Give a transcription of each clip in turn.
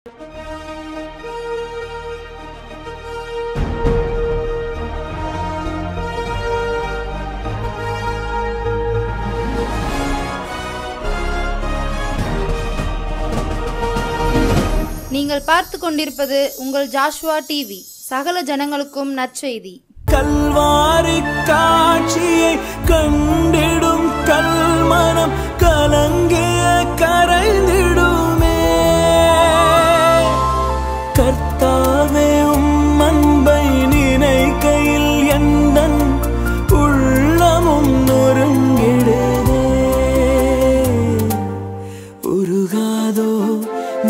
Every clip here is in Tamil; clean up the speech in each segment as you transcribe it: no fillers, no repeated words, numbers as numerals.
நீங்கள் பார்த்து கொண்டிருப்பது உங்கள் ஜாஷ்வா டிவி. சகல ஜனங்களுக்கும் நற்செய்தி. கல்வாரி காட்சியை கண்டிடும் கல்மனம் கலங்கிய கரைந்திடுமே. கர்த்தாவே உம் அன்பை நினைக்கையில் எந்தன் உள்ளமும் நொறுங்கிடுதே. உருகாதோ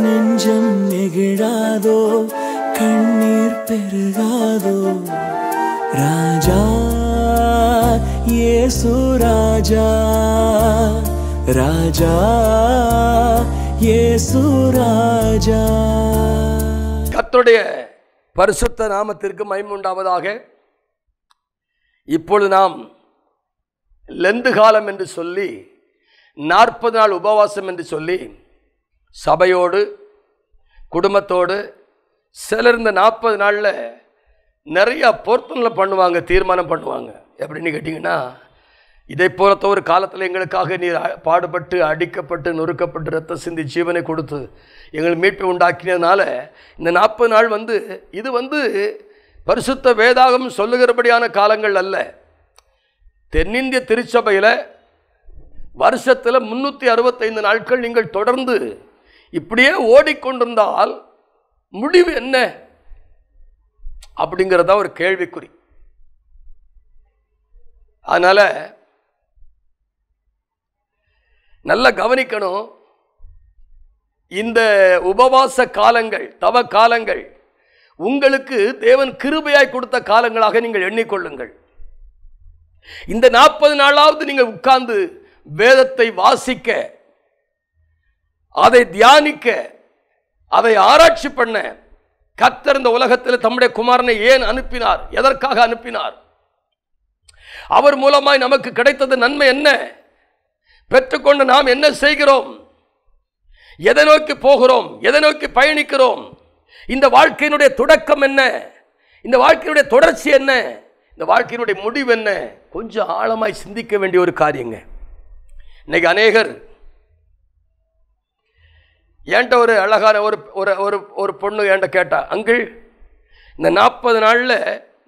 நெஞ்சம் நெகிழாதோ கண்ணீர் பெருகாதோ. ராஜா இயேசு ராஜா, ராஜா இயேசு ராஜா. கர்த்தருடைய பரிசுத்த நாமத்திற்கு மகிமை உண்டாவதாக. இப்பொழுது நாம் லெந்து காலம் என்று சொல்லி 40 நாள் உபவாசம் என்று சொல்லி சபையோடு குடும்பத்தோடு சிலர் இந்த 40 நாளில் நிறையா பொருத்தனை பண்ணுவாங்க, தீர்மானம் பண்ணுவாங்க. எப்படின்னு கேட்டிங்கன்னா, இதை போலத்த ஒரு காலத்தில் எங்களுக்காக நீர் பாடுபட்டு அடிக்கப்பட்டு நொறுக்கப்பட்டு ரத்தம் சிந்தி ஜீவனை கொடுத்து எங்கள் மீட்பை உண்டாக்கினதுனால இந்த 40 நாள் இது பரிசுத்த வேதாகம் சொல்லுகிறபடியான காலங்கள் அல்ல. தென்னிந்திய திருச்சபையில் வருஷத்தில் 365 நாட்கள் நீங்கள் தொடர்ந்து இப்படியே ஓடிக்கொண்டிருந்தால் முடிவு என்ன அப்படிங்கிறதா ஒரு கேள்விக்குறி. அதனால நல்லா கவனிக்கணும். இந்த உபவாச காலங்கள், தவ காலங்கள் உங்களுக்கு தேவன் கிருபையாய் கொடுத்த காலங்களாக நீங்கள் எண்ணிக்கொள்ளுங்கள். இந்த 40 நாளாவது நீங்கள் உட்கார்ந்து வேதத்தை வாசிக்க, அதை தியானிக்க, அதை ஆராய்ச்சி பண்ண. கர்த்தர் இந்த உலகத்தில் தம்முடைய குமாரனை ஏன் அனுப்பினார், எதற்காக அனுப்பினார், அவர் மூலமாய் நமக்கு கிடைத்தது நன்மை என்ன, பெற்றுக்கொண்டு நாம் என்ன செய்கிறோம், எதை நோக்கி போகிறோம், எதை நோக்கி பயணிக்கிறோம், இந்த வாழ்க்கையினுடைய தொடக்கம் என்ன, இந்த வாழ்க்கையினுடைய தொடர்ச்சி என்ன, இந்த வாழ்க்கையினுடைய முடிவு என்ன, கொஞ்சம் ஆழமாய் சிந்திக்க வேண்டிய ஒரு காரியங்க. இன்னைக்கு அநேகர் என்கிட்ட ஒரு அழகான ஒரு பொண்ணு என்கிட்ட கேட்டா, அங்கிள் இந்த 40 நாளில்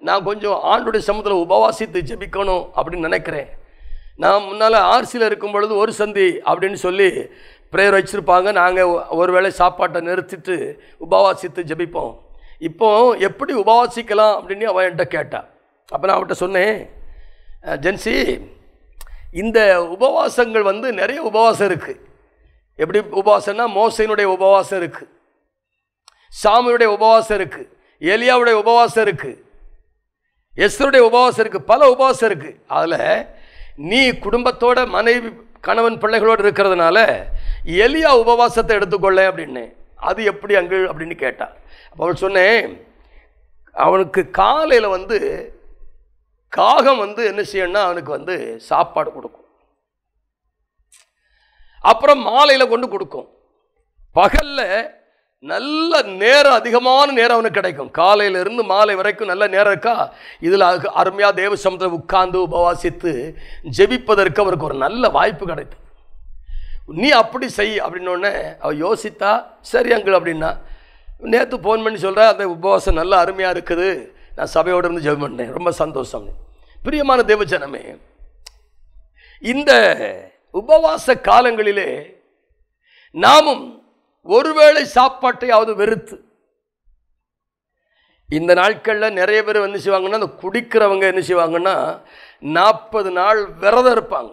நான் கொஞ்சம் ஆண்டுடைய சமூகத்தில் உபவாசித்து ஜெபிக்கணும் அப்படின்னு நினைக்கிறேன். நான் முன்னால் ஆர்சியில் இருக்கும் பொழுது ஒரு சந்தி அப்படின்னு சொல்லி ப்ரேயர் வச்சுருப்பாங்க. நாங்கள் ஒரு வேளை சாப்பாட்டை நிறுத்திட்டு உபவாசித்து ஜெபிப்போம். இப்போ எப்படி உபவாசிக்கலாம் அப்படின்னு அவன் என்கிட்ட கேட்டான். அப்போ நான் அவன்கிட்ட சொன்னேன், ஜென்சி, இந்த உபவாசங்கள் நிறைய உபவாசம் இருக்குது. எப்படி உபவாசம்னா, மோசையினுடைய உபவாசம் இருக்குது, சாமியுடைய உபவாசம் இருக்குது, எலியாவுடைய உபவாசம் இருக்குது, எஸ்தருடைய உபவாசம் இருக்குது, பல உபவாசம் இருக்குது. அதில் நீ குடும்பத்தோட மனைவி கணவன் பிள்ளைகளோடு இருக்கிறதுனால எலியா உபவாசத்தை எடுத்துக்கொள்ள அப்படின்னு. அது எப்படி அங்கிள் அப்படின்னு கேட்டான். அப்போ அவள் சொன்னேன், அவனுக்கு காலையில் காகம் என்ன செய்யணும்னா அவனுக்கு சாப்பாடு கொடுக்கும், அப்புறம் மாலையில் கொண்டு கொடுக்கும். பகலில் நல்ல நேரம், அதிகமான நேரம் அவனுக்கு கிடைக்கும். காலையிலிருந்து மாலை வரைக்கும் நல்ல நேரம் இருக்கா, இதில் அருமையாக தேவ சமுத்திரம் உட்கார்ந்து உபவாசித்து ஜெபிப்பதற்கு அவருக்கு ஒரு நல்ல வாய்ப்பு கிடைக்கும். நீ அப்படி செய் அப்படின்னோடனே அவள் யோசித்தா, சரி அங்கிள் அப்படின்னா. நேற்று ஃபோன் பண்ணி சொல்கிற, அந்த உபவாசம் நல்லா அருமையாக இருக்குது, நான் சபையோடு இருந்து ஜெபம் பண்ணேன், ரொம்ப சந்தோஷம். பிரியமான தேவஜனமே, இந்த உபவாச காலங்களிலே நாமும் ஒருவேளை சாப்பாட்டையாவது வெறுத்து, இந்த நாட்களில் நிறைய பேர் என்ன செய்வாங்கன்னா, அந்த குடிக்கிறவங்க என்ன செய்வாங்கன்னா 40 நாள் விரதம் இருப்பாங்க.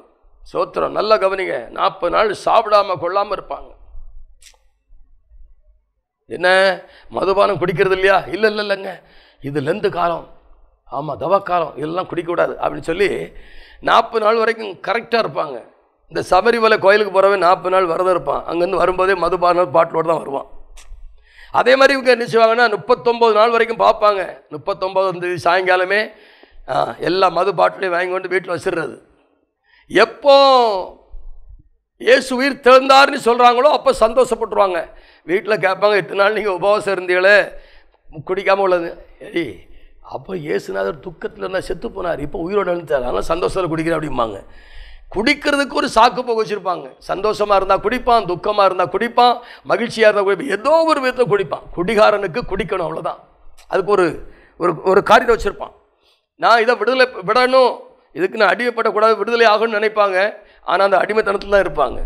சோத்திரம், நல்லா கவனிங்க, 40 நாள் சாப்பிடாம கொள்ளாமல் இருப்பாங்க. என்ன மதுபானம் குடிக்கிறது இல்லையா? இல்லைங்க, இது லெந்து காலம், ஆமாம் தவக்காலம், இதெல்லாம் குடிக்கக்கூடாது அப்படின்னு சொல்லி 40 நாள் வரைக்கும் கரெக்டாக இருப்பாங்க. இந்த சபரிமலை கோயிலுக்கு போகிறவே 40 நாள் விரதம் இருப்பான். அங்கேருந்து வரும்போதே மதுபான பாட்டிலோடு தான் வருவான். அதே மாதிரி இவங்க என்ன செய்வாங்கன்னா 39 நாள் வரைக்கும் பார்ப்பாங்க. 39 சாயங்காலமே எல்லா மது பாட்டிலையும் வாங்கி கொண்டு வீட்டில் வச்சிடுறது. எப்போ இயேசு உயிர் தெழுந்தார்னு சொல்கிறாங்களோ அப்போ சந்தோஷப்பட்டுருவாங்க. வீட்டில் கேட்பாங்க, 8 நாள் நீங்கள் உபவாசம் இருந்தீங்களே, குடிக்காமல் உள்ளது. ஏய், அப்போ இயேசுநாதர் துக்கத்தில் இருந்தால் செத்து போனார், இப்போ உயிரோடு எழுந்தார், அதனால் சந்தோஷத்தில் குடிக்கிறேன் அப்படிம்பாங்க. குடிக்கிறதுக்கு ஒரு சாக்கு போக வச்சுருப்பாங்க. சந்தோஷமாக இருந்தால் குடிப்பான், துக்கமாக இருந்தால் குடிப்பான், மகிழ்ச்சியாக இருந்தால் குடிப்பான், ஏதோ ஒரு விதத்தில் குடிப்பான். குடிகாரனுக்கு குடிக்கணும், அவ்வளோதான். அதுக்கு ஒரு ஒரு காரியத்தை வச்சுருப்பான். நான் இதை விடணும், இதுக்கு நான் அடிமைப்படக்கூடாது, விடுதலை ஆகணும்னு நினைப்பாங்க. ஆனால் அந்த அடிமைத்தனத்தில் தான் இருப்பாங்க.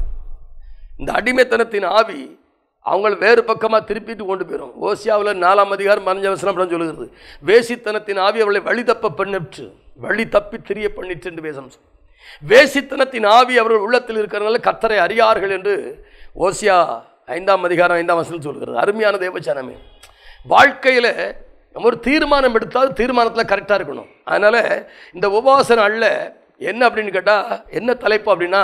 இந்த அடிமைத்தனத்தின் ஆவி அவங்களை வேறு பக்கமாக திருப்பிட்டு கொண்டு போயிடும். ஓசியாவில் 4ஆம் அதிகாரம் 15 வசனம் சொல்லுகிறது, வேசித்தனத்தின் ஆவி அவளை வழி தப்ப பண்ணிற்று, வழி தப்பி திரிய பண்ணிற்று என்று வேதம். வேசித்தனத்தின் ஆவி அவர்கள் உள்ளத்தில் இருக்கிறதுனால கர்த்தரை அறியார்கள் என்று ஓசியா 5ஆம் அதிகாரம் 5ஆம் வசனம் சொல்கிறது. அருமையான தேவஜனமே, வாழ்க்கையில் நம்ம ஒரு தீர்மானம் எடுத்தால் தீர்மானத்தில் கரெக்டாக இருக்கணும். அதனால் இந்த உபவாச நாளில் என்ன அப்படின்னு கேட்டால், என்ன தலைப்பு அப்படின்னா,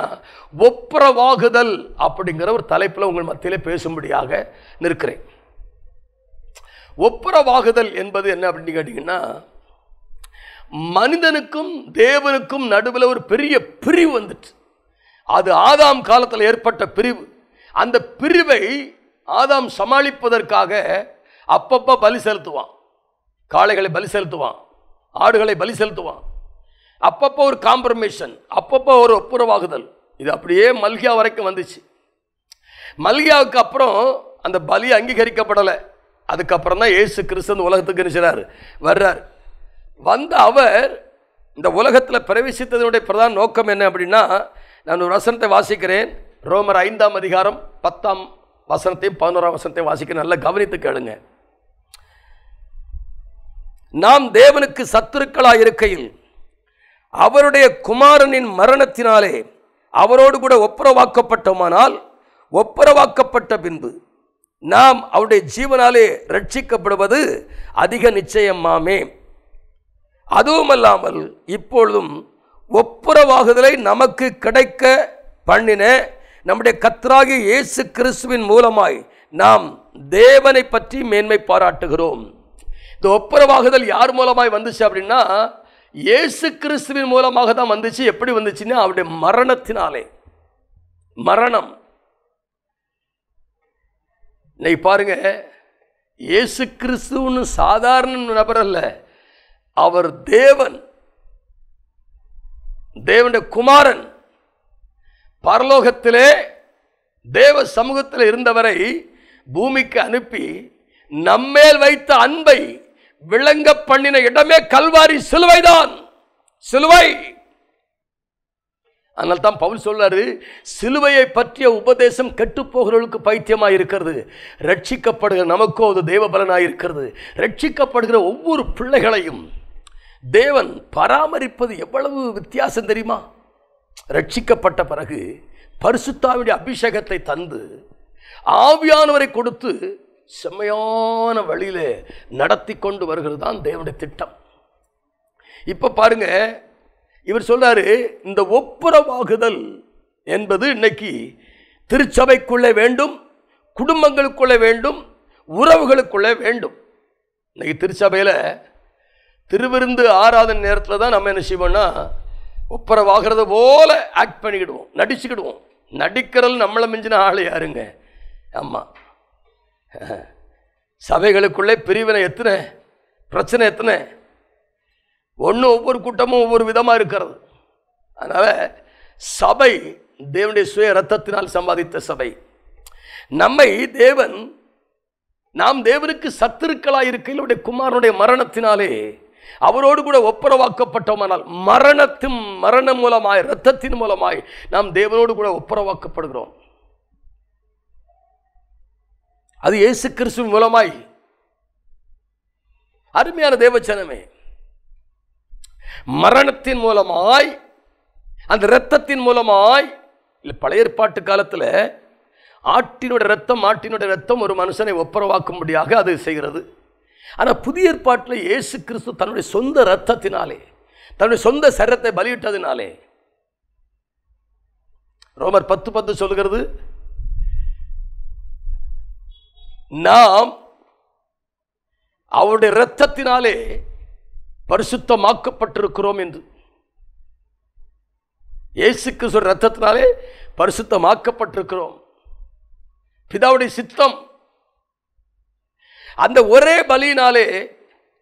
ஒப்புரவாகுதல் அப்படிங்கிற ஒரு தலைப்பில் உங்கள் மத்தியில் பேசும்படியாக நிற்கிறேன். ஒப்புரவாகுதல் என்பது என்ன அப்படின்னு கேட்டிங்கன்னா, மனிதனுக்கும் தேவனுக்கும் நடுவில் ஒரு பெரிய பிரிவு வந்துட்டு. அது ஆதாம் காலத்தில் ஏற்பட்ட பிரிவு. அந்த பிரிவை ஆதாம் சமாளிப்பதற்காக அப்பப்போ பலி செலுத்துவான். காளைகளை பலி செலுத்துவான், ஆடுகளை பலி செலுத்துவான். அப்பப்போ ஒரு காம்ப்ரமைசன், அப்பப்போ ஒரு ஒப்புரவாகுதல். இது அப்படியே மல்கியா வரைக்கும் வந்துச்சு. மல்கியாவுக்கு அப்புறம் அந்த பலி அங்கீகரிக்கப்படலை. அதுக்கப்புறம் தான் இயேசு கிறிஸ்து உலகத்துக்கு நினைச்சார் வர்றார். வந்த அவர் இந்த உலகத்தில் பிரவேசித்ததனுடைய பிரதான நோக்கம் என்ன அப்படின்னா, நான் ஒரு வசனத்தை வாசிக்கிறேன். ரோமர் 5ஆம் அதிகாரம் 10ஆம் வசனத்தையும் 11ஆம் வசனத்தையும் வாசிக்கிறேன். நல்லா கவனித்து கேளுங்க. நாம் தேவனுக்கு சத்துருக்களாய் இருக்கையில் அவருடைய குமாரனின் மரணத்தினாலே அவரோடு கூட ஒப்புரவாக்கப்பட்டோமானால், ஒப்புரவாக்கப்பட்ட பின்பு நாம் அவருடைய ஜீவனாலே ரட்சிக்கப்படுவது அதிக நிச்சயமாமே. அதுவுமல்லாமல் இப்பொழுதும் ஒப்புரவாகுதலை நமக்கு கிடைக்க பண்ணின நம்முடைய கர்த்தராகிய இயேசு கிறிஸ்துவின் மூலமாய் நாம் தேவனை பற்றி மேன்மை பாராட்டுகிறோம். இந்த ஒப்புரவாகுதல் யார் மூலமாய் வந்துச்சு அப்படின்னா, இயேசு கிறிஸ்துவின் மூலமாக தான் வந்துச்சு. எப்படி வந்துச்சுன்னா, அவருடைய மரணத்தினாலே. மரணம் இன்னைக்கு பாருங்க, இயேசு கிறிஸ்துன்னு சாதாரண நபர் அல்ல, அவர் தேவன், தேவனுடைய குமாரன். பரலோகத்திலே தேவ சமூகத்தில் இருந்தவரை பூமிக்கு அனுப்பி நம்மேல் வைத்த அன்பை விளங்க பண்ணின இடமே கல்வாரி சிலுவைதான். சிலுவை. அதனால தான் பவுல் சொல்றாரு, சிலுவையை பற்றிய உபதேசம் கெட்டு போகிறவர்களுக்கு பைத்தியமாக இருக்கிறது, ரட்சிக்கப்படுகிற நமக்கோ அது தேவ பலனாக இருக்கிறது. ரட்சிக்கப்படுகிற ஒவ்வொரு பிள்ளைகளையும் தேவன் பராமரிப்பது எவ்வளவு வித்தியாசம் தெரியுமா? ரட்சிக்கப்பட்ட பிறகு பரிசுத்தாவினுடைய அபிஷேகத்தை தந்து ஆவியானவரை கொடுத்து செம்மையான வழியிலே நடத்தி கொண்டு வருகிறது தான் தேவனுடைய திட்டம். இப்ப பாருங்க, இவர் சொல்றாரு, இந்த ஒப்புரவாகுதல் என்பது இன்னைக்கு திருச்சபைக்குள்ளே வேண்டும், குடும்பங்களுக்குள்ளே வேண்டும், உறவுகளுக்குள்ளே வேண்டும். இன்னைக்கு திருச்சபையில் திருவிருந்து ஆராதனை நேரத்தில் தான் நம்ம என்ன செய்வோம்னா, ஒப்புரவாகிறது போல ஆக்ட் பண்ணிக்கிடுவோம், நடிச்சுக்கிடுவோம். நடிக்கிறது நம்மளை மிஞ்சின ஆளை யாருங்க? ஆமாம், சபைகளுக்குள்ளே பிரிவினை எத்தனை, பிரச்சனை எத்தனை, ஒவ்வொரு கூட்டமும் ஒவ்வொரு விதமாக இருக்கிறது. அதனால் சபை தேவனுடைய சுய இரத்தத்தினால் சம்பாதித்த சபை. நம்மை நாம் தேவனுக்கு சத்துருக்களாய் இருக்கையில் அவருடைய குமாரனுடைய மரணத்தினாலே அவரோடு கூட ஒப்புரவாக்கப்பட்டோமானால், மரணம் மூலமாய், இரத்தத்தின் மூலமாய் நாம் தேவனோடு கூட ஒப்புரவாக்கப்படுகிறோம். அது இயேசு கிறிஸ்துவின் மூலமாய். அருமையான தேவஜனமே, மரணத்தின் மூலமாய், அந்த இரத்தத்தின் மூலமாய். இல்லை, பழைய ஏற்பாட்டு காலத்தில் ஆட்டினுடைய ரத்தம் ஒரு மனுஷனை ஒப்புரவாக்கும்படியாக அது செய்கிறது. ஆனால் புதிய ஏற்பாட்டில் இயேசு கிறிஸ்து தன்னுடைய சொந்த இரத்தத்தினாலே, தன்னுடைய சொந்த சரீரத்தை பலியிட்டதினாலே, ரோமர் 10:10 சொல்கிறது, நாம் அவருடைய இரத்தத்தினாலே பரிசுத்தமாக்கப்பட்டிருக்கிறோம் என்று. இயேசு கிறிஸ்து இரத்தத்தினாலே பரிசுத்தமாக்கப்பட்டிருக்கிறோம். பிதாவுடைய சித்தம் அந்த ஒரே பலியினாலே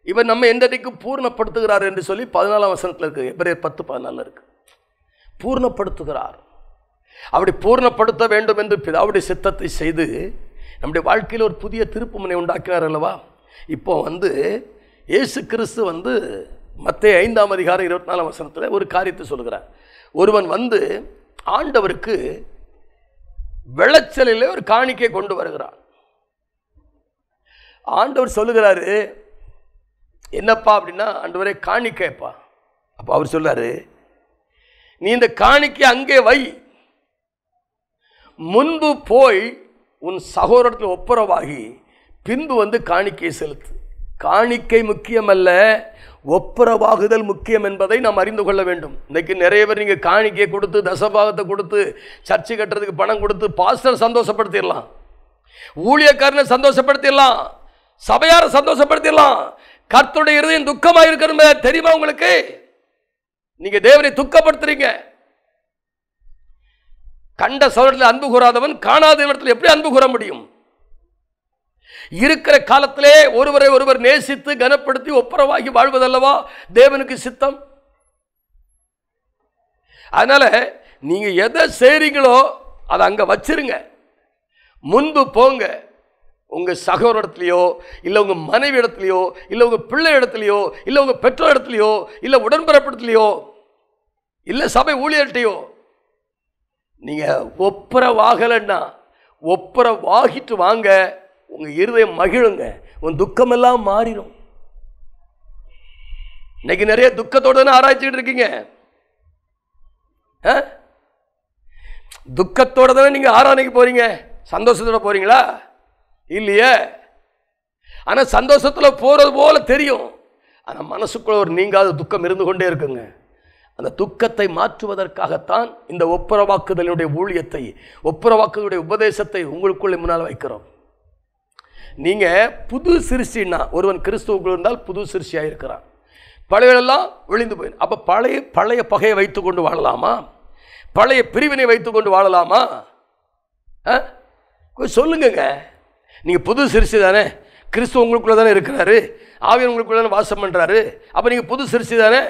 இவர் நம்ம எந்தடைக்கு பூர்ணப்படுத்துகிறார் என்று சொல்லி 14ஆம் வசனத்தில் இருக்கு. எபிரேயர் 10:14 இருக்கு. பூர்ணப்படுத்துகிறார். அப்படி பூர்ணப்படுத்த வேண்டும் என்று பிதாவுடைய சித்தத்தை செய்து நம்முடைய வாழ்க்கையில் ஒரு புதிய திருப்புமுனை உண்டாக்கினார் அல்லவா. இப்போ இயேசு கிறிஸ்து மத்தேயு 5ஆம் அதிகாரம் 24ஆம் வசனத்தில் ஒரு காரியத்தை சொல்கிறார். ஒருவன் ஆண்டவருக்கு விளைச்சலில் ஒரு காணிக்கை கொண்டு வருகிறான். ஆண்டவர் சொல்லுகிறாரு, என்னப்பா அப்படின்னா, ஆண்டவரே காணிக்கைப்பா. அப்போ அவர் சொல்றாரு, நீ இந்த காணிக்கை அங்கே வை, முன்பு போய் உன் சகோதரத்தில் ஒப்புரவாகி பின்பு காணிக்கை செலுத்து. காணிக்கை முக்கியமல்ல, ஒப்புரவாகுதல் முக்கியம் என்பதை நாம் அறிந்து கொள்ள வேண்டும். இன்றைக்கு நிறைய பேர் நீங்கள் காணிக்கையை கொடுத்து தசபாகத்தை கொடுத்து சர்ச்சை கட்டுறதுக்கு பணம் கொடுத்து பாஸ்டர் சந்தோஷப்படுத்திடலாம், ஊழியக்காரனை சந்தோஷப்படுத்திடலாம், சபையாரை சந்தோஷப்படுத்திடலாம். கர்த்தருடைய இருதயம் துக்கமாக இருக்கிறது தெரியுமா உங்களுக்கு? நீங்க தேவனை துக்கப்படுத்துறீங்க. கண்ட சகோதரத்தில் அன்பு கூறாதவன் காணாத இடத்தில் எப்படி அன்பு கூற முடியும்? இருக்கிற காலத்திலே ஒருவரை ஒருவர் நேசித்து கனப்படுத்தி ஒப்புரவாகி வாழ்வதல்லவா தேவனுக்கு சித்தம். அதனால நீங்க எதை செய்றீங்களோ அதை அங்க வச்சிருங்க. முன்பு போங்க, உங்க சகோதரத்திலேயோ இல்லை உங்க மனைவி இடத்துலையோ இல்லை உங்க பிள்ளை இடத்துலையோ இல்லை உங்க பெற்றோர் இடத்துலையோ இல்லை உடன்பிறப்பிடத்துலையோ இல்லை சபை ஊழியர்கிட்டையோ நீங்க ஒப்புரவாகலைன்னா ஒப்புரவாகிட்டு வாங்க. உங்க இருதயம் மகிழுங்க, உன் துக்கமெல்லாம் மாறிடும். இன்னைக்கு நிறைய துக்கத்தோடு தானே ஆராய்ச்சிட்டு இருக்கீங்க. துக்கத்தோட தானே நீங்க ஆராதனைக்கு போறீங்க, சந்தோஷத்தோட போறீங்களா? இல்லையே. ஆனா சந்தோஷத்துல போறது போல தெரியும், ஆனா மனசுக்குள்ள ஒரு நீங்காத துக்கம் இருந்து கொண்டே இருக்குங்க. அந்த துக்கத்தை மாற்றுவதற்காகத்தான் இந்த ஒப்புரவாக்குதலுடைய ஊழியத்தை, ஒப்புரவாக்குதலுடைய உபதேசத்தை உங்களுக்குள்ளே முன்னால் வைக்கிறோம். நீங்க புது சிருஷ்டினா, ஒருவன் கிறிஸ்துவுக்குள் இருந்தால் புது சிருஷ்டியாக இருக்கிறான். பழையெல்லாம் ஒழிந்து போயிடும். அப்ப பழைய பகையை வைத்துக் கொண்டு வாழலாமா? பழைய பிரிவினை வைத்துக் கொண்டு வாழலாமா? சொல்லுங்க. நீங்க புது சிருஷ்டி தானே, கிறிஸ்து உங்களுக்குள்ள தானே இருக்கிறாரு, ஆவியானவர் உங்களுக்குள்ள தானே வாசம் பண்றாரு. அப்ப நீங்க புது சிருஷ்டி தானே.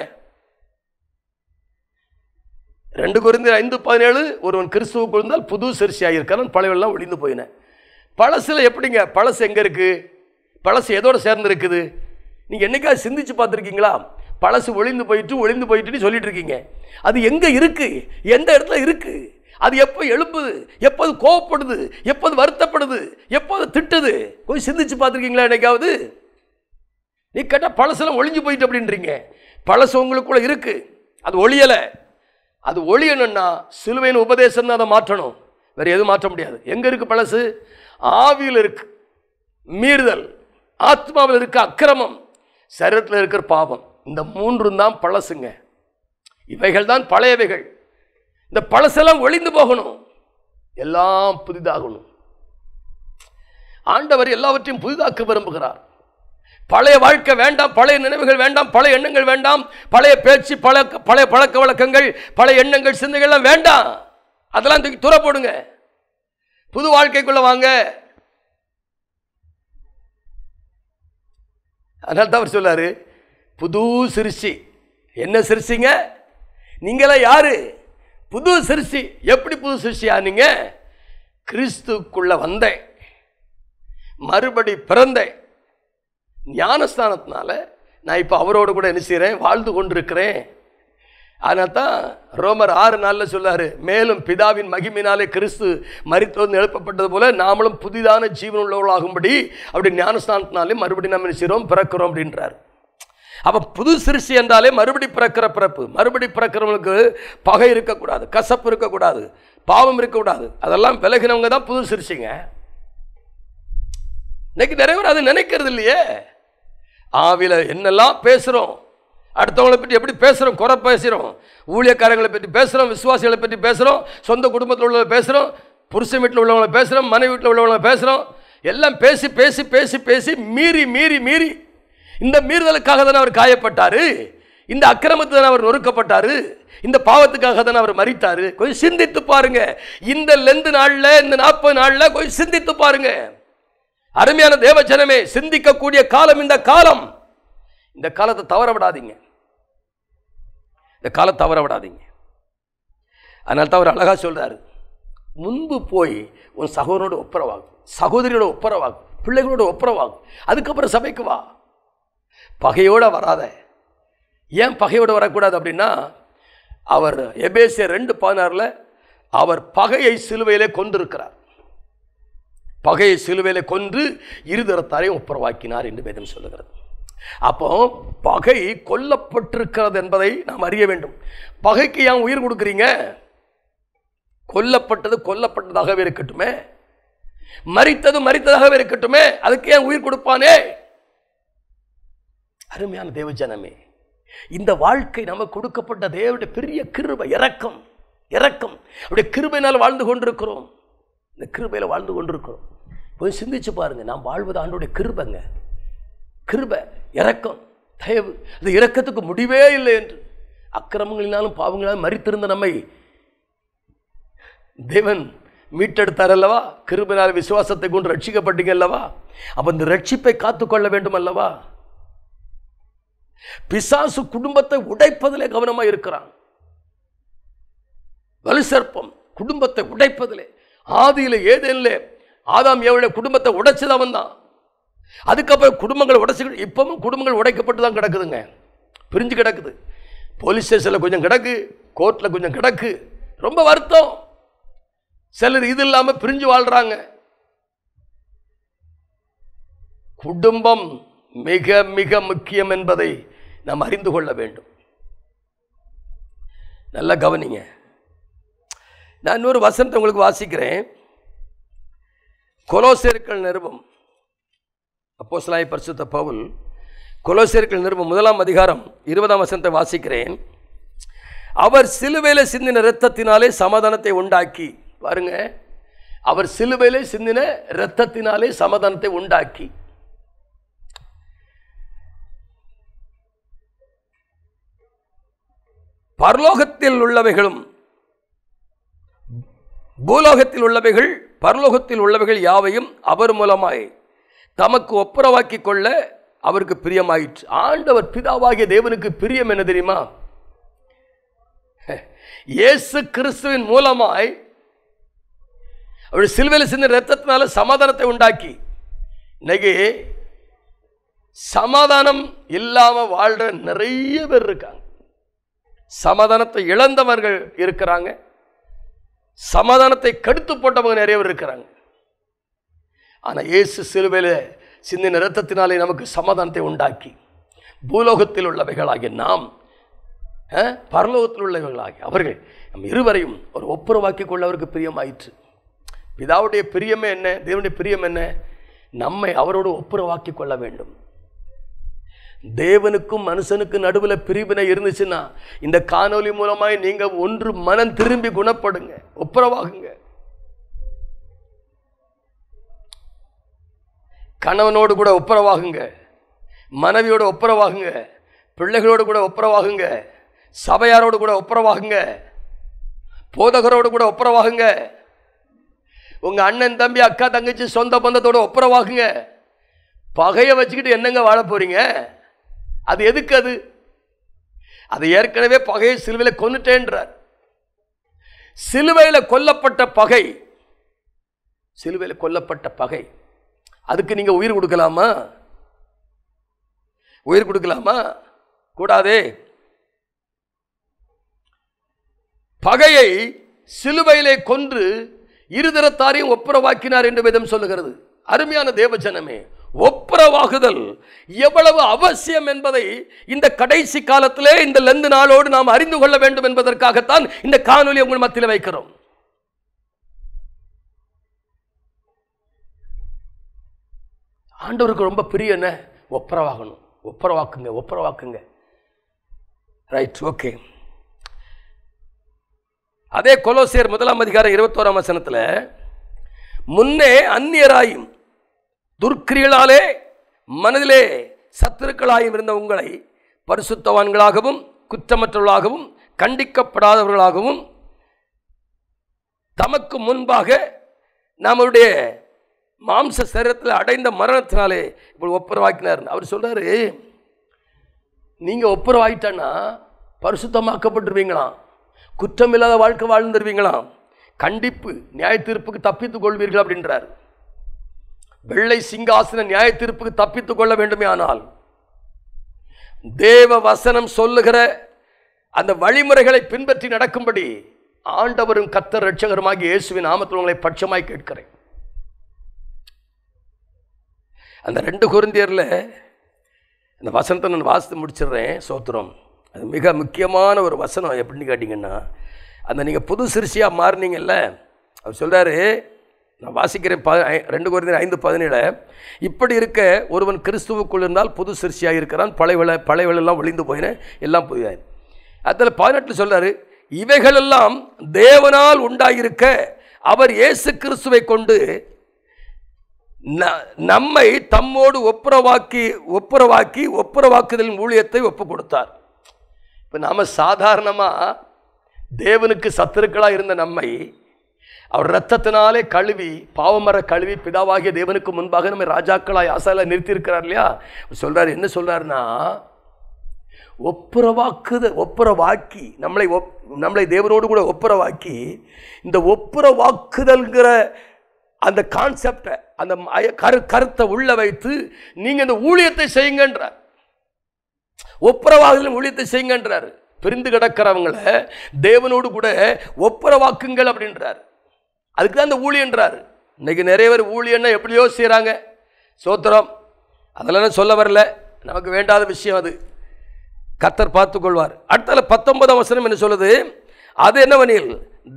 2 கொரிந்தியர் 5:17 ஒருவன் கிறிஸ்துவுக்குள் இருந்தால் புது சிருஷ்டியாக இருக்கிறான், பழையெல்லாம் ஒழிந்து போயின. பழசுல எப்படிங்க? பழசு எங்க இருக்கு? பழசு எதோட சேர்ந்து இருக்குது? நீங்க என்னைக்காவது சிந்திச்சு பார்த்துருக்கீங்களா? பழசு ஒழிந்து போயிட்டு சொல்லிட்டு இருக்கீங்க. அது எங்க இருக்கு? எந்த இடத்துல இருக்கு? அது எப்போ எழுப்புது, எப்போது கோவப்படுது, எப்போது வருத்தப்படுது, எப்போது திட்டுது? கொஞ்சம் சிந்திச்சு பார்த்துருக்கீங்களா என்னைக்காவது? நீ கேட்டால் பழசெல்லாம் ஒழிஞ்சு போயிட்டு அப்படின்றீங்க. பழசு உங்களுக்குள்ள இருக்கு, அது ஒழியலை. அது ஒழியணும்னா சிலுவையின் உபதேசம் தான் அதை மாற்றணும், வேற எதுவும் மாற்ற முடியாது. எங்க இருக்கு பழசு? ஆவியில் இருக்கு மீறுதல், ஆத்மாவில் இருக்க அக்கிரமம், சரீரத்தில் இருக்கிற பாவம். இந்த 3 தான் பழசுங்க. இவைகள் தான் பழையவைகள். இந்த பழசெல்லாம் ஒழிந்து போகணும், எல்லாம் புதிதாகணும். ஆண்டவர் எல்லாவற்றையும் புதிதாக்க விரும்புகிறார். பழைய வாழ்க்கை வேண்டாம், பழைய நினைவுகள் வேண்டாம், பழைய எண்ணங்கள் வேண்டாம், பழைய பேச்சு, பழைய பழக்க வழக்கங்கள், பழைய எண்ணங்கள், சிந்தைகள்லாம் வேண்டாம். அதெல்லாம் தூக்கி தூர போடுங்க, புது வாழ்க்கைக்குள்ள வாங்க. அதனால தான் அவர் சொல்லாரு, புது சிருஷ்டி. என்ன சிருஷ்டிங்க? நீங்களாம் யாரு? புது சிருஷ்டி. எப்படி புது சிருஷ்டியா? நீங்க கிறிஸ்துக்குள்ள வந்தேன், மறுபடி பிறந்தேன், ஞானஸ்தானத்தினால நான் இப்போ அவரோடு கூட என்ன செய்கிறேன்? வாழ்ந்து கொண்டிருக்கிறேன். அதனால தான் ரோமர் 6:4 சொல்லாரு, மேலும் பிதாவின் மகிமையினாலே கிறிஸ்து மரித்தோடு எழுப்பப்பட்டது போல நாமளும் புதிதான ஜீவன் உள்ளவர்களாகும்படி அப்படி ஞானஸ்தானத்தினாலே மறுபடியும் நம்ம என்ன செய்கிறோம்? பிறக்கிறோம் அப்படின்றார். அப்போ புது சிருஷ்டி என்றாலே மறுபடி பிறக்கிற பிறப்பு. மறுபடி பிறக்கிறவங்களுக்கு பகை இருக்கக்கூடாது, கசப்பு இருக்கக்கூடாது, பாவம் இருக்கக்கூடாது. அதெல்லாம் விலகினவங்க தான் புது சிருஷ்டிங்க. இன்னைக்கு நிறைய பேர் அது நினைக்கிறது இல்லையே. ஆவில என்னெல்லாம் பேசுகிறோம், அடுத்தவங்களை பற்றி எப்படி பேசுகிறோம், குறை பேசுகிறோம், ஊழியக்காரங்களை பற்றி பேசுகிறோம், விசுவாசிகளை பற்றி பேசுகிறோம், சொந்த குடும்பத்தில் உள்ளவங்களை பேசுகிறோம், புருஷன் வீட்டில் உள்ளவங்களை பேசுகிறோம், மனைவி வீட்டில் உள்ளவங்களை பேசுகிறோம். எல்லாம் பேசி பேசி பேசி பேசி மீறி மீறி மீறி இந்த மீறுதலுக்காக தானே அவர் காயப்பட்டாரு, இந்த அக்கிரமத்தை தானே அவர் நொறுக்கப்பட்டாரு, இந்த பாவத்துக்காக தானே அவர் மரித்தாரு. கொஞ்சம் சிந்தித்து பாருங்க. இந்த லெந்து நாளில், இந்த 40 நாளில் கொஞ்சம் சிந்தித்து பாருங்க. அருமையான தேவ ஜனமே, சிந்திக்கக்கூடிய காலம் இந்த காலம். இந்த காலத்தை தவற விடாதீங்க. இந்த காலத்தை தவற விடாதீங்க. அதனால தான் அவர் அழகா சொல்றாரு, முன்பு போய் உன் சகோதரனோட ஒப்புரவாகும், சகோதரியோட ஒப்புரவாகும், பிள்ளைகளோட ஒப்புரவாகும், அதுக்கப்புறம் சபைக்கு வா. பகையோட வராத. ஏன் பகையோட வரக்கூடாது அப்படின்னா, அவர் எபேசியர் 2:16 அவர் பகையை சிலுவையிலே கொண்டிருக்கிறார். பகையை சிலுவையிலே கொன்று இருதரத்தாரையும் ஒப்புரவாக்கினார் என்று வேதம் சொல்லுகிறது. அப்போ பகை கொல்லப்பட்டிருக்கிறது என்பதை நாம் அறிய வேண்டும். பகைக்கு ஏன் உயிர் கொடுக்குறீங்க? கொல்லப்பட்டது கொல்லப்பட்டதாகவே இருக்கட்டுமே, மரித்தது மரித்ததாகவே இருக்கட்டுமே, அதுக்கு ஏன் உயிர் கொடுப்பானே? அருமையான தேவஜனமே, இந்த வாழ்க்கை நமக்கு கொடுக்கப்பட்ட தேவனுடைய பெரிய கிருபை, இரக்கம். அவருடைய கிருபையினால் வாழ்ந்து கொண்டிருக்கிறோம். இந்த கிருபையில வாழ்ந்து கொண்டிருக்கிறோம். போய் சிந்திச்சு பாருங்க, நாம் வாழ்வது ஆண்டவருடைய கிருபைங்க. கிருபை, இரக்கம், தயவு. அது இரக்கத்துக்கு முடிவே இல்லை என்று. அக்கிரமங்களினாலும் பாவங்களாலும் மரித்திருந்த நம்மை தேவன் மீட்டெடுத்தார் அல்லவா? கிருபையினால் விசுவாசத்தை கொண்டு ரட்சிக்கப்பட்டீங்க அல்லவா? அப்ப இந்த ரட்சிப்பை காத்துக்கொள்ள வேண்டும் அல்லவா? பிசாசு குடும்பத்தை உடைப்பதிலே கவனமா இருக்கிறான். வலுசர்ப்பம் குடும்பத்தை உடைப்பதிலே, ஆதியில ஏதேனிலே ஆதாம் ஏவாளுடைய குடும்பத்தை உடைச்சது அவன் தான். அதுக்கப்புறம் குடும்பங்கள் உடைச்சு, இப்பவும் குடும்பங்கள் உடைக்கப்பட்டு தான் கிடக்குதுங்க, பிரிஞ்சு கிடக்குது. போலீஸ் ஸ்டேஷன்ல கொஞ்சம் கிடக்கு, கோர்ட்ல கொஞ்சம் கிடக்கு. ரொம்ப வருத்தம். சிலர் இது இல்லாம பிரிஞ்சு வாழ்றாங்க. குடும்பம் மிக மிக முக்கியம் என்பதை நாம் அறிந்து கொள்ள வேண்டும். நல்லா கவனிங்க. நான் இன்னொரு வசனத்தை உங்களுக்கு வாசிக்கிறேன். கொலோசியர்கள் நிருபம், அப்போஸ்தலனாகிய பரிசுத்த பவுல் கொலோசியர்கள் நிருபம் 1ஆம் அதிகாரம் 20ஆம் வசனத்தை வாசிக்கிறேன். அவர் சிலுவையிலே சிந்தின இரத்தத்தினாலே சமாதானத்தை உண்டாக்கி, பாருங்க, அவர் சிலுவையிலே சிந்தின இரத்தத்தினாலே சமாதானத்தை உண்டாக்கி, பரலோகத்தில் உள்ளவைகளும் பூலோகத்தில் உள்ளவைகள் பரலோகத்தில் உள்ளவைகள் யாவையும் அவர் மூலமாய் தமக்கு ஒப்புரவாக்கி கொள்ள அவருக்கு பிரியமாயிற்று. ஆண்டவர் பிதாவாகிய தேவனுக்கு பிரியம் என்ன தெரியுமா? இயேசு கிறிஸ்துவின் மூலமாய் அவருடைய சிலுவையில் சிந்தின இரத்தத்தினால சமாதானத்தை உண்டாக்கி, இன்னைக்கு சமாதானம் இல்லாம வாழ்ற நிறைய பேர் இருக்காங்க. சமாதானத்தை இழந்தவர்கள் இருக்கிறாங்க, சமாதானத்தை கெடுத்து போட்டவங்க நிறைய பேர் இருக்கிறாங்க. ஆனா இயேசு சிலுவையில சிந்தின இரத்தத்தினாலே நமக்கு சமாதானத்தை உண்டாக்கி, பூலோகத்தில் உள்ளவைகளாகிய நாம் பரலோகத்தில் உள்ளவைகளாகிய அவர்கள் நம் இருவரையும் ஒரு ஒப்புரவாக்கி கொள்ள அவருக்கு பிரியமாயிற்று. பிதாவுடைய பிரியமே என்ன? தேவனுடைய பிரியம் என்ன? நம்மை அவரோடு ஒப்புரவாக்கி கொள்ள வேண்டும். தேவனுக்கும் மனுஷனுக்கு நடுவில் பிரிவினை இருந்துச்சுன்னா இந்த காணொலி மூலமாய் நீங்க ஒன்று மனம் திரும்பி குணப்படுங்க, ஒப்புரவாகுங்க. கணவனோடு கூட ஒப்புரவாகுங்க, மனைவியோடு ஒப்புரவாகுங்க, பிள்ளைகளோடு கூட ஒப்புரவாகுங்க, சபையாரோடு கூட ஒப்புரவாகுங்க, போதகரோடு கூட ஒப்புரவாகுங்க, உங்க அண்ணன் தம்பி அக்கா தங்கச்சி சொந்த பந்தத்தோட ஒப்புரவாகுங்க. பகையை வச்சுக்கிட்டு என்னங்க வாழ போறீங்க? அது எதுக்கு? அது ஏற்கனவே பகையை சிலுவையில் கொன்னுட்டேன்றார். சிலுவையில் கொல்லப்பட்ட பகை, சிலுவையில் கொல்லப்பட்ட பகை, அதுக்கு நீங்க உயிர் கொடுக்கலாமா? உயிர் கொடுக்கலாமா? கூடாதே. பகையை சிலுவையிலே கொன்று இருதரத்தாரையும் ஒப்புரவாக்கினார் என்று வேதம் சொல்லுகிறது. அருமையான தேவஜனமே, ஒப்புரவாகுதல் எவ்வளவு அவசியம் என்பதை இந்த கடைசி காலத்திலே இந்த லெந்து நாளோடு நாம் அறிந்து கொள்ள வேண்டும் என்பதற்காகத்தான் இந்த காணொலி உங்கள் மத்தியில் வைக்கிறோம். ஆண்டவருக்கு ரொம்ப பிரியம் என்ன? ஒப்புரவாகணும். ஒப்புரவாக்குங்க, ஒப்புரவாக்குங்க. Right, okay. அதே கொலோசியர் 1ஆம் அதிகாரம் 21ஆம் வசனத்தில், முன்னே அந்நியராயும் துர்க்கிரிகளாலே மனதிலே சத்துருக்களாயும் இருந்த உங்களை பரிசுத்தவான்களாகவும் குற்றமற்றவர்களாகவும் கண்டிக்கப்படாதவர்களாகவும் தமக்கு முன்பாக நம்முடைய மாம்ச சரீரத்தில் அடைந்த மரணத்தினாலே இப்படி ஒப்புரவாக்கினார். அவர் சொல்றாரு, நீங்க ஒப்புரவாயிட்டான்னா பரிசுத்தமாக்கப்பட்டுருவீங்களாம், குற்றமில்லாத வாழ்க்கை வாழ்ந்துருவீங்களாம், கண்டிப்பு நியாய தீர்ப்புக்கு தப்பித்துக் கொள்வீர்கள் அப்படின்றார். வெள்ளை சிங்காசன நியாய தீர்ப்புக்கு தப்பித்துக் கொள்ள வேண்டுமே ஆனால் தேவ வசனம் சொல்லுகிற அந்த வழிமுறைகளை பின்பற்றி நடக்கும்படி ஆண்டவரும் கர்த்தர் இரட்சகருமாகிய இயேசுவின் நாமத்தில் உங்களை பட்சமாய் கேட்கிறேன். அந்த 2 கொரிந்தியர்ல அந்த வசனத்தை நான் வாசித்து முடிச்சிடுறேன். சோத்திரம். அது மிக முக்கியமான ஒரு வசனம். எப்படின்னு கேட்டிங்கன்னா, அந்த நீங்கள் புது சிருஷ்டியாக மாறினீங்கல்ல, அவர் சொல்கிறாரு, நான் வாசிக்கிறேன் 2 கொரிந்தியர் 5:17, இப்படி இருக்க ஒருவன் கிறிஸ்துவுக்குள் இருந்தால் புது சிருஷ்டியாக இருக்கிறான், பழையவெல்லாம் ஒளிந்து போயின, எல்லாம் புதிதாய். அதில் 18 சொல்கிறாரு, இவைகளெல்லாம் தேவனால் உண்டாயிருக்க அவர் இயேசு கிறிஸ்துவை கொண்டு நம்மை தம்மோடு ஒப்புரவாக்குதலின் ஊழியத்தை ஒப்பு கொடுத்தார். இப்போ நாம் சாதாரணமாக தேவனுக்கு சத்துருக்களாக இருந்த நம்மை அவர் இரத்தத்தினாலே கழுவி, பாவமர கழுவி, பிதாவாகிய தேவனுக்கு முன்பாக நம்ம ராஜாக்களாய் ஆசால நிறுத்தியிருக்கிறார் இல்லையா. சொல்றாரு, என்ன சொல்றாருன்னா, ஒப்புரவாக்கி நம்மளை தேவனோடு கூட ஒப்புரவாக்கி, இந்த ஒப்புரவாக்குதல்கிற அந்த கான்செப்டை, அந்த கருத்தை உள்ள வைத்து நீங்க இந்த ஊழியத்தை செய்யுங்கன்றார். ஒப்புரவாகுதல் ஊழியத்தை செய்யுங்கன்றார். பிரிந்து கிடக்கிறவங்களை தேவனோடு கூட ஒப்புரவாக்குங்கள் அப்படின்றார். அதுக்கு தான் இந்த ஊழியன்றார். இன்னைக்கு நிறைய பேர் ஊழியன்னா எப்படியோ செய்கிறாங்க. சோத்திரம். அதெல்லாம் சொல்ல வரல, நமக்கு வேண்டாத விஷயம் அது. கர்த்தர் பார்த்துக்கொள்வார். அடுத்தால 19ஆம் வசனம் என்ன சொல்லுது? அது என்னவெனில்,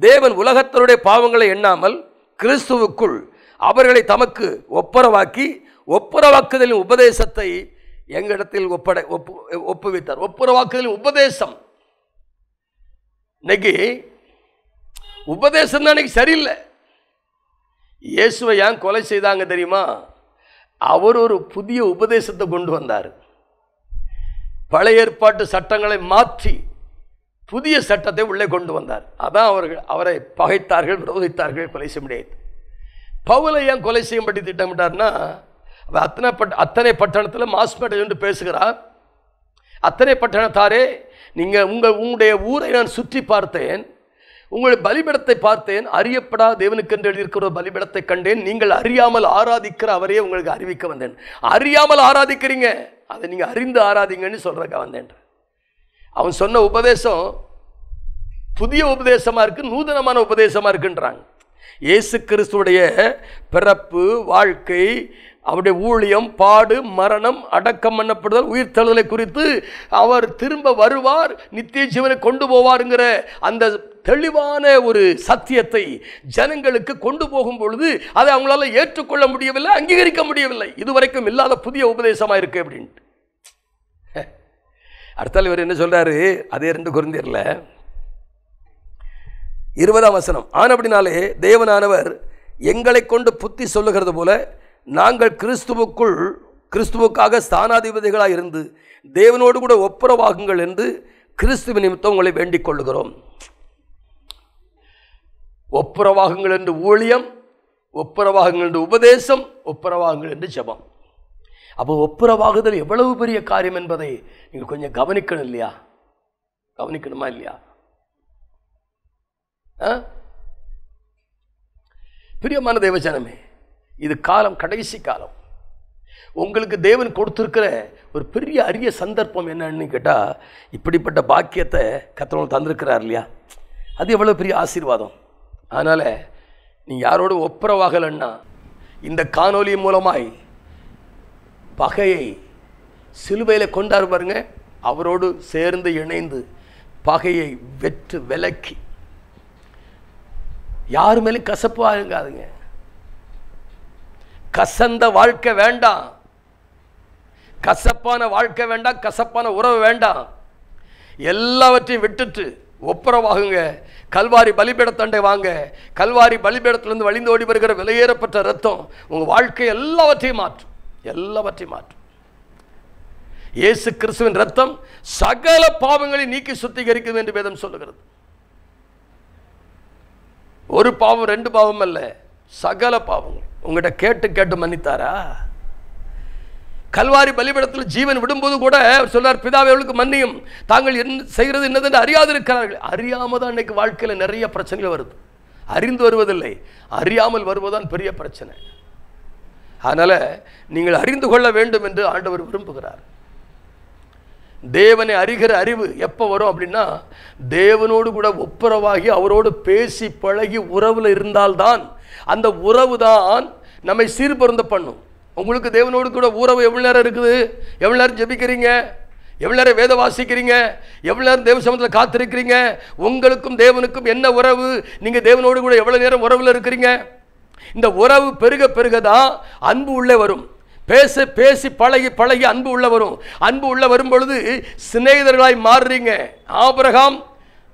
தேவன் உலகத்தருடைய பாவங்களை எண்ணாமல் கிறிஸ்துவுக்குள் அவர்களை தமக்கு ஒப்புரவாக்குதலின் உபதேசத்தை எங்களிடத்தில் ஒப்புவித்தார். ஒப்புரவாக்குதலின் உபதேசம். இன்னைக்கு உபதேசம் தான் இன்னைக்கு சரியில்லை. இயேசுவை ஏன் கொலை செய்தாங்க தெரியுமா? அவர் ஒரு புதிய உபதேசத்தை கொண்டு வந்தார். பழைய ஏற்பாட்டு சட்டங்களை மாற்றி புதிய சட்டத்தை உள்ளே கொண்டு வந்தார். அதான் அவரை பகைத்தார்கள், விரோதித்தார்கள், கொலை செய்ய முடியாது. பவுலை ஏன் கொலை செய்யும்படி திட்டமிட்டார்னா, அத்தனை பட்டணத்தில் மாஸ்மேட் என்று பேசுகிறார். அத்தனை பட்டணத்தாரே, நீங்கள் உங்களுடைய ஊரை நான் சுற்றி பார்த்தேன், உங்களுடைய பலிபீடத்தை பார்த்தேன், அறியப்படாத தேவனுக்கு என்று எழுதியிருக்கிற பலிபீடத்தை கண்டேன், நீங்கள் அறியாமல் ஆராதிக்கிற அவரையே உங்களுக்கு அறிவிக்க வந்தேன். அறியாமல் ஆராதிக்கிறீங்க, அதை நீங்கள் அறிந்து ஆராதிங்கன்னு சொல்றக்க வந்தேன். அவன் சொன்ன உபதேசம் புதிய உபதேசமா இருக்கு, நூதனமான உபதேசமா இருக்குன்றாங்க. இயேசு கிறிஸ்துடைய பிறப்பு, வாழ்க்கை, அவருடைய ஊழியம், பாடு, மரணம், அடக்கம் பண்ணப்படுதல், உயிர் தழுதலை குறித்து அவர் திரும்ப வருவார், நித்திய ஜீவனை கொண்டு போவாருங்கிற அந்த தெளிவான ஒரு சத்தியத்தை ஜனங்களுக்கு கொண்டு போகும் பொழுது அதை அவங்களால ஏற்றுக்கொள்ள முடியவில்லை, அங்கீகரிக்க முடியவில்லை. இதுவரைக்கும் இல்லாத புதிய உபதேசமா இருக்கு அப்படின்ட்டு. அடுத்தால் இவர் என்ன சொல்றாரு? அதே 2 கொரிந்தியர்ல 20ஆம் வசனம், ஆனபடினாலே தேவனானவர் எங்களை கொண்டு புத்தி சொல்லுகிறது போல நாங்கள் கிறிஸ்துவுக்காக ஸ்தானாதிபதிகளாக இருந்து தேவனோடு கூட ஒப்புரவாகுங்கள் என்று கிறிஸ்துவின் நிமித்தம் உங்களை வேண்டிக் கொள்ளுகிறோம். ஒப்புரவாகுங்கள் என்று ஊழியம், ஒப்புரவாகுங்கள் என்று உபதேசம், ஒப்புரவாகுங்கள் என்று ஜெபம். அப்போ ஒப்புரவாகுதல் எவ்வளவு பெரிய காரியம் என்பதை நீங்கள் கொஞ்சம் கவனிக்கணும் இல்லையா? கவனிக்கணுமா இல்லையா? பிரியமான தேவஜனமே, இது காலம், கடைசி காலம். உங்களுக்கு தேவன் கொடுத்திருக்கிற ஒரு பெரிய அரிய சந்தர்ப்பம் என்னன்னு கேட்டால், இப்படிப்பட்ட பாக்கியத்தை கர்த்தர் தந்திருக்கிறார் இல்லையா? அது எவ்வளோ பெரிய ஆசீர்வாதம். அதனால் நீங்கள் யாரோடு ஒப்புரவாகலைன்னா, இந்த காணொலி மூலமாய் பகையை சிலுவையில் கொண்டாரு பாருங்க, அவரோடு சேர்ந்து இணைந்து பகையை வெற்று விலக்கி யாரு மேலும் கசப்பு ஆகாதுங்க. கசந்த வாழ்க்கை வேண்டாம், கசப்பான வாழ்க்கை வேண்டாம், கசப்பான உறவு வேண்டாம். எல்லாவற்றையும் விட்டுட்டு ஒப்புரவாகுங்க. கல்வாரி பலிபீடத்தண்டை வாங்க. கல்வாரி பலிபீடத்திலிருந்து வழிந்து ஓடி வருகிற விலையேறப்பட்ட ரத்தம் உங்கள் வாழ்க்கை எல்லாவற்றையும் மாற்றும், எல்லாவற்றையும் மாற்றும். இயேசு கிறிஸ்துவின் ரத்தம் சகல பாவங்களை நீக்கி சுத்திகரிக்கும் என்று வேதம் சொல்லுகிறது. ஒரு பாவம், 2 பாவம் அல்ல, சகல பாவங்கள். உங்கள்கிட்ட கேட்டு கேட்டு மன்னித்தாரா? கல்வாரி பலிபீடத்தில் ஜீவன் விடும்போது கூட அவர் சொன்னார், பிதாவே அவளுக்கு மன்னியும், தாங்கள் செய்கிறது என்னதென்று அறியாது இருக்கிறார்கள். அறியாமல் தான் இன்னைக்கு வாழ்க்கையில் நிறைய பிரச்சனைகள் வருது. அறிந்து வருவதில்லை, அறியாமல் வருவதுதான் பெரிய பிரச்சனை. அதனால் நீங்கள் அறிந்து கொள்ள வேண்டும் என்று ஆண்டவர் விரும்புகிறார். தேவனை அறிகிற அறிவு எப்போ வரும் அப்படின்னா, தேவனோடு கூட ஒப்புரவாகி அவரோடு பேசி பழகி உறவில் இருந்தால்தான் அந்த உறவு தான் நம்மை சீர்பொருந்த பண்ணும். உங்களுக்கு தேவனோடு கூட உறவு எவ்வளோ நேரம் இருக்குது? எவ்வளோ நேரம் ஜெபிக்கிறீங்க? எவ்வளோ நேரம் வேத வாசிக்கிறீங்க? எவ்வளோ நேரம் தேவ சமூகத்தில் காத்திருக்கிறீங்க? உங்களுக்கும் தேவனுக்கும் என்ன உறவு? நீங்கள் தேவனோடு கூட எவ்வளோ நேரம் உறவில் இருக்கிறீங்க? இந்த உறவு பெருக பெருக தான் அன்பு உள்ளே வரும். பேசி பழகி பழகி அன்பு உள்ள வரும். அன்பு உள்ள வரும் பொழுது சிநேகிதர்களாய் மாறுறீங்க. ஆபிரகாம்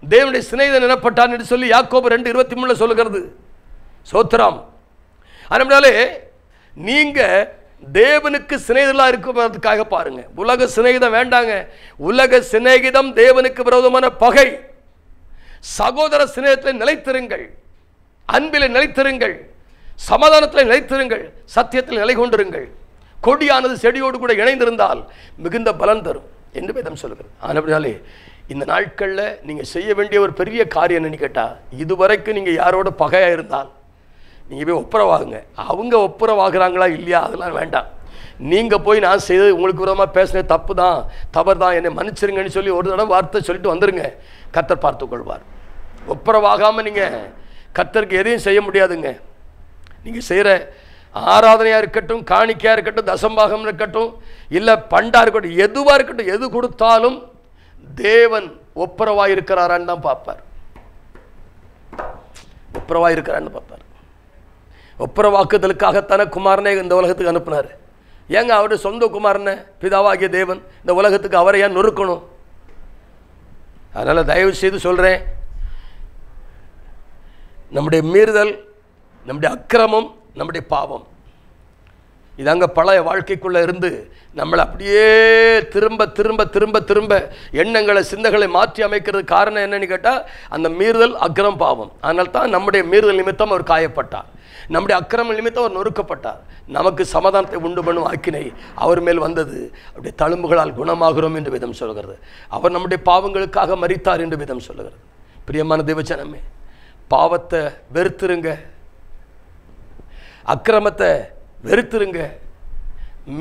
தேவனுடைய சிநேகிதன் எனப்பட்டான் என்று சொல்லி யாக்கோபு 2:23 சொல்லுகிறது. சோத்திரம். அதனாலே நீங்க தேவனுக்கு சிநேகிதர்களாக இருக்கிறதுக்காக பாருங்க. உலக சிநேகிதம் வேண்டாங்க. உலக சிநேகிதம் தேவனுக்கு விரோதமான பகை. சகோதர சிநேகத்தில் நிலைத்திருங்கள், அன்பில் நிலைத்திருங்கள், சமாதானத்தில் நிலைத்திருங்கள், சத்தியத்தில் நிலை கொண்டிருங்கள். கொடியானது செடியோடு கூட இணைந்திருந்தால் மிகுந்த பலன் தரும் என்று வேதம் சொல்கிறது. அதனாலே இந்த நாட்களில் நீங்கள் செய்ய வேண்டிய ஒரு பெரிய காரியம் என்னன்னு கேட்டால், இதுவரைக்கும் நீங்கள் யாரோட பகையாக இருந்தால் நீங்கள் போய் ஒப்புரவாகுங்க. அவங்க ஒப்புரவாகிறாங்களா இல்லையா அதெல்லாம் வேண்டாம். நீங்கள் போய் நான் செய்தது உங்களுக்கு விரோதமாக பேசினது தப்பு தான், தவறு தான், என்னை மன்னிச்சிருங்கன்னு சொல்லி ஒரு தடவை வார்த்தை சொல்லிட்டு வந்துடுங்க. கர்த்தர் பார்த்து கொள்வார். ஒப்புரவாகாமல் நீங்கள் கர்த்தருக்கு எதையும் செய்ய முடியாதுங்க. நீங்கள் செய்கிற ஆராதனையாக இருக்கட்டும், காணிக்கையாக இருக்கட்டும், தசம்பாகம் இருக்கட்டும், இல்லை பண்டா இருக்கட்டும், எதுவாக இருக்கட்டும், எது கொடுத்தாலும் தேவன் ஒப்புரவாக இருக்கிறாரான்னு தான் பார்ப்பார். ஒப்புரவாக இருக்கிறான்னு பார்ப்பார். ஒப்புரவாக்குதலுக்காகத்தானே குமாரனே இந்த உலகத்துக்கு அனுப்பினார். ஏங்க அவருடைய சொந்த குமாரனை பிதாவாகிய தேவன் இந்த உலகத்துக்கு அவரை ஏன் நொறுக்கணும்? அதனால் தயவு செய்து சொல்கிறேன், நம்முடைய மீறுதல், நம்முடைய அக்கிரமம், நம்முடைய பாவம் இதாங்க பழைய வாழ்க்கைக்குள்ளே இருந்து நம்மளை அப்படியே திரும்ப திரும்ப திரும்ப திரும்ப எண்ணங்களை சிந்தகளை மாற்றி அமைக்கிறது. காரணம் என்னன்னு கேட்டால், அந்த மீறுதல் அக்கிரம் பாவம். அதனால தான் நம்முடைய மீறுதல் நிமித்தம் அவர் காயப்பட்டார், நம்முடைய அக்கிரம நிமித்தம் அவர் நொறுக்கப்பட்டார். நமக்கு சமாதானத்தை உண்டு பண்ணும் ஆக்கினை அவர் மேல் வந்தது. அப்படியே தழும்புகளால் குணமாகிறோம் என்று வேதம் சொல்கிறது. அவர் நம்முடைய பாவங்களுக்காக மரித்தார் என்று வேதம் சொல்கிறது. பிரியமான தேவஜனமே, பாவத்தை வெறுத்துருங்க, அக்கிரமத்தை வெறுத்துருங்க,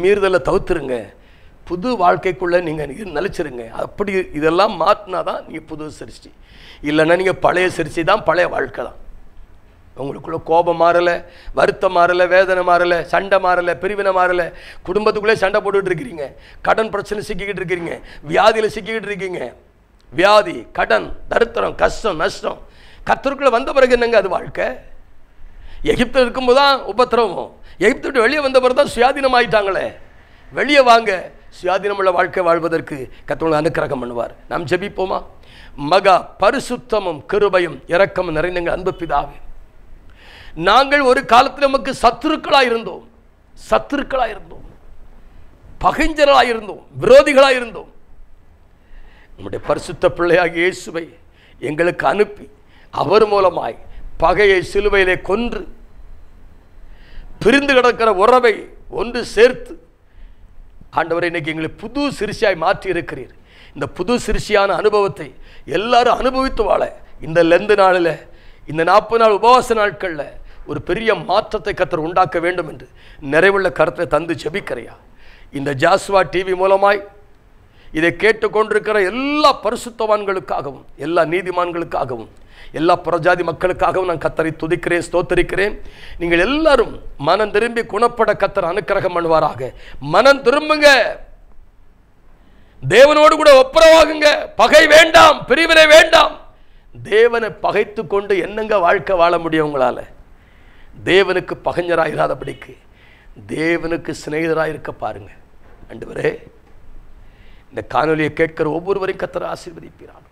மீறுதலை தவிர்த்துருங்க. புது வாழ்க்கைக்குள்ளே நீங்கள் நிலைச்சிருங்க. அப்படி இதெல்லாம் மாற்றினா தான் நீங்கள் புது சிருஷ்டி. இல்லைன்னா நீங்கள் பழைய சிருஷ்டி தான், பழைய வாழ்க்கை தான். உங்களுக்குள்ள கோபம் மாறலை, வருத்தம் மாறலை, வேதனை மாறலை, சண்டை மாறலை, பிரிவினை மாறலை, குடும்பத்துக்குள்ளே சண்டை போட்டுக்கிட்டு இருக்கிறீங்க, கடன் பிரச்சனை சிக்கிக்கிட்டு இருக்கிறீங்க, வியாதியில் சிக்கிக்கிட்டு இருக்கீங்க. வியாதி, கடன், தரித்திரம், கஷ்டம், நஷ்டம். கர்த்தருக்குள்ளே வந்த பிறகு என்னங்க அது வாழ்க்கை? எகிப்தில் இருக்கும்போது தான் உபத்திரவம். எகிப்தை விட்டு வெளியே வந்த பிறகு தான் சுயாதீனம் ஆகிட்டாங்களே. வெளியே வாங்க, சுயாதீனமுள்ள வாழ்க்கை வாழ்வதற்கு கர்த்தர் அனுக்கிரகம் பண்ணுவார். நாம் ஜெபிப்போமா? மகா பரிசுத்தமும் கிருபையும் இரக்கமும் நிறைந்த அன்பு பிதாவே, நாங்கள் ஒரு காலத்தில் நமக்கு சத்துருக்களாக இருந்தோம், பகைஞர்களாக இருந்தோம், விரோதிகளாக இருந்தோம். நம்முடைய பரிசுத்த பிள்ளையாகிய இயேசுவை எங்களுக்கு அனுப்பி அவர் மூலமாய் பகையை சிலுவையிலே கொன்று பிரிந்து கிடக்கிற உறவை ஒன்று சேர்த்து ஆண்டவரை இன்னைக்கு எங்களை புது சிருஷ்டியாய் மாற்றி இருக்கிறீர். இந்த புது சிருஷ்டியான அனுபவத்தை எல்லாரும் அனுபவித்து வாழ இந்த லெந்து நாளில், இந்த 40 நாள் உபவாச நாட்களில் ஒரு பெரிய மாற்றத்தை கர்த்தர் உண்டாக்க வேண்டும் என்று நிறைவுள்ள கருத்தை தந்து ஜெபிக்கிறையா. இந்த ஜாஸ்வா டிவி மூலமாய் இதை கேட்டுக்கொண்டிருக்கிற எல்லா பரிசுத்தவான்களுக்காகவும், எல்லா நீதிமான்களுக்காகவும், எல்லா புறஜாதி மக்களுக்காகவும் நான் கர்த்தரை துதிக்கிறேன், ஸ்தோத்தரிக்கிறேன். நீங்கள் எல்லாரும் மனம் திரும்பி குணப்பட கர்த்தர் அனுக்கிரகம் பண்ணுவாராக. மனம் திரும்புங்க, தேவனோடு கூட ஒப்புரவாகுங்க. பகை வேண்டாம், பிரிவினை வேண்டாம். தேவனை பகைத்து கொண்டு என்னங்க வாழ்க்கை வாழ முடியும் உங்களால்? தேவனுக்கு பகைஞராயிராதபடிக்கு தேவனுக்கு சிநேகிதராக இருக்க பாருங்க. ஆண்டவரே, இந்த காணொலியை கேட்கிற ஒவ்வொருவரையும் கர்த்தர் ஆசீர்வதிப்பீராக.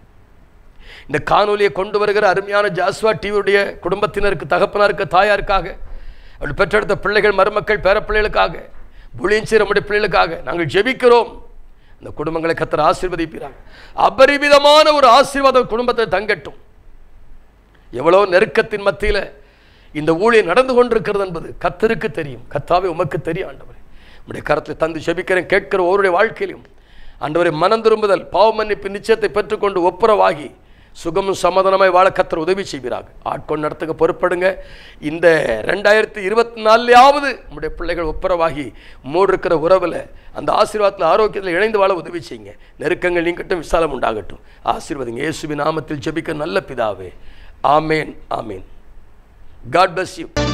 இந்த காணொலியை கொண்டு வருகிற அருமையான ஜாஸ்வா டிவியுடைய குடும்பத்தினருக்கு, தகப்பனாருக்கு, தாயாருக்காக, அவள் பெற்றெடுத்த பிள்ளைகள், மருமக்கள், பேரப்பிள்ளைகளுக்காக, புளியஞ்சி நம்முடைய பிள்ளைகளுக்காக நாங்கள் ஜெபிக்கிறோம். இந்த குடும்பங்களை கர்த்தர் ஆசீர்வதிப்பீராக. அபரிமிதமான ஒரு ஆசீர்வாதம் குடும்பத்தை தங்கட்டும். எவ்வளோ நெருக்கத்தின் மத்தியில், இந்த ஊழியம் நடந்து கொண்டிருக்கிறது என்பது கர்த்தருக்கு தெரியும். கர்த்தாவே உமக்கு தெரியும் ஆண்டவரே. உம்முடைய கரத்தில் தந்து ஜெபிக்கிறேன். கேட்கிற ஒருவருடைய வாழ்க்கையிலும் ஆண்டவரே மனம் திரும்புதல், பாவ மன்னிப்பு நிச்சயத்தை பெற்றுக்கொண்டு ஒப்புரவாகி சுகமும் சமாதானமாய் வாழ கர்த்தர் உதவி செய்வீராக. ஆட்கொண்டு நடத்துங்க, பொறுப்படுங்க. இந்த 2024 உங்களுடைய பிள்ளைகள் ஒப்புரவாகி மூடு இருக்கிற உறவில் அந்த ஆசீர்வாதத்தில் ஆரோக்கியத்தில் இணைந்து வாழ உதவி செய்யுங்க. நெருக்கங்கள் நீங்கட்டும், விசாலம் உண்டாகட்டும். ஆசீர்வதிங்க. இயேசுவின் நாமத்தில் ஜெபிக்க நல்ல பிதாவே. ஆமேன், ஆமேன். God bless you.